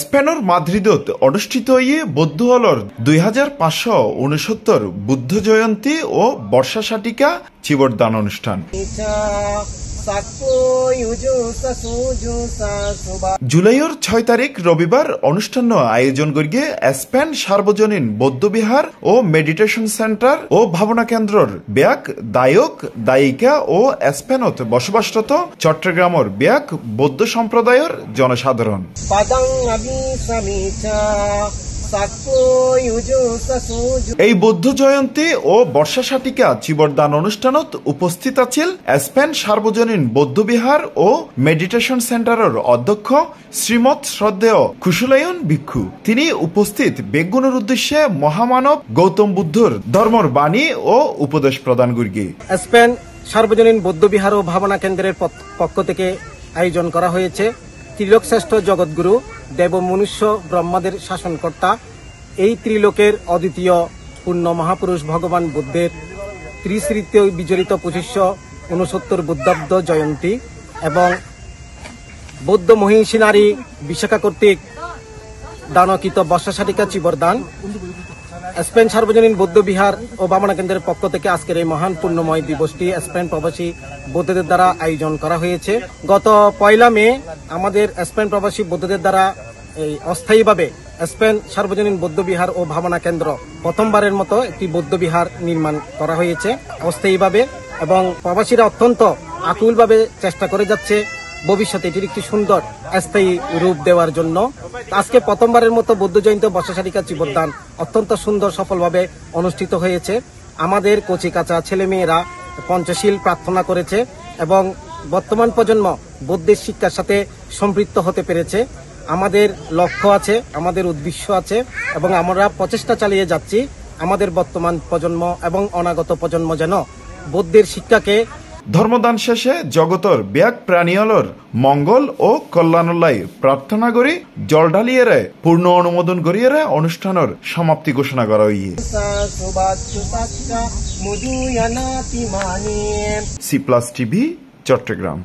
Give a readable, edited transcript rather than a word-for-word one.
স্পেনের মাদ্রিদত অনুষ্ঠিত বৌদ্ধ হলর 2569 বুদ্ধ জয়ন্তী ও বর্ষা শাটিকা চিবরদান অনুষ্ঠান জুলাইয়ের 6 তারিখ রবিবার অনুষ্ঠান আয়োজন করিয়ে স্পেন সার্বজনীন বৌদ্ধবিহার ও মেডিটেশন সেন্টার ও ভাবনা কেন্দ্রর ব্যাক দায়ক দায়িকা ও স্পেনত বসবাসরত চট্টগ্রামের ব্যাক বৌদ্ধ সম্প্রদায়ের জনসাধারণ এই বৌদ্ধ জয়ন্তী ও বর্ষা শাটিকা চিবরদান অনুষ্ঠানত উপস্থিত আছিল স্পেন সার্বজনীন বৌদ্ধবিহার ও মেডিটেশন সেন্টারের অধ্যক্ষ শ্রীমৎ শ্রদ্ধেয় কুশলায়ন ভিক্ষু। তিনি উপস্থিত বেগুনের উদ্দেশ্যে মহামানব গৌতম বুদ্ধর ধর্মর বাণী ও উপদেশ প্রদান করিগে স্পেন সার্বজনীন বৌদ্ধবিহার ও ভাবনা কেন্দ্রের পক্ষ থেকে আয়োজন করা হয়েছে ত্রিলোক শ্রেষ্ঠ জগৎগুরু দেব মনুষ্য ব্রহ্মাদের শাসনকর্তা এই ত্রিলোকের অদ্বিতীয় পূর্ণ মহাপুরুষ ভগবান বুদ্ধের ত্রিশ্রীত বিজড়িত 2569 বুদ্ধাব্দ জয়ন্তী এবং বৌদ্ধ মহিষী নারী বিশাখা কর্তৃক দানকৃত বর্ষা শাটিকা চিবরদান স্পেন সার্বজনীন বৌদ্ধ বিহার ও ভাবনা কেন্দ্রের পক্ষ থেকে আজকের এই মহান পূর্ণময় দিবসটি স্পেন প্রবাসী বৌদ্ধদের দ্বারা আয়োজন করা হয়েছে। গত 1 মে আমাদের স্পেন প্রবাসী বৌদ্ধদের দ্বারা এই অস্থায়ীভাবে স্পেন সার্বজনীন বৌদ্ধ বিহার ও ভাবনা কেন্দ্র প্রথমবারের মতো একটি বৌদ্ধ বিহার নির্মাণ করা হয়েছে অস্থায়ীভাবে এবং প্রবাসীরা অত্যন্ত আকুলভাবে চেষ্টা করে যাচ্ছে ভবিষ্যতে এটির একটি সুন্দর স্থায়ী রূপ দেওয়ার জন্য। আজকে প্রথমবারের মতো বৌদ্ধ জয়ন্তী বর্ষা শাটিকা চিবরদান অত্যন্ত সুন্দর সফলভাবে অনুষ্ঠিত হয়েছে। আমাদের কচি কাঁচা ছেলেমেয়েরা পঞ্চশীল প্রার্থনা করেছে এবং বর্তমান প্রজন্ম বৌদ্ধের শিক্ষার সাথে সম্পৃক্ত হতে পেরেছে। আমাদের লক্ষ্য আছে, আমাদের উদ্দেশ্য আছে এবং আমরা প্রচেষ্টা চালিয়ে যাচ্ছি আমাদের বর্তমান প্রজন্ম এবং অনাগত প্রজন্ম যেন বৌদ্ধের শিক্ষাকে ধর্মদান শেষে জগতর ব্যাক প্রাণীয়লর মঙ্গল ও কল্যাণলাই প্রার্থনা করি জল ঢালিয়ে পূর্ণ অনুমোদন করিয়ে অনুষ্ঠানের সমাপ্তি ঘোষণা করা হইয়ে C+ TV চট্টগ্রাম।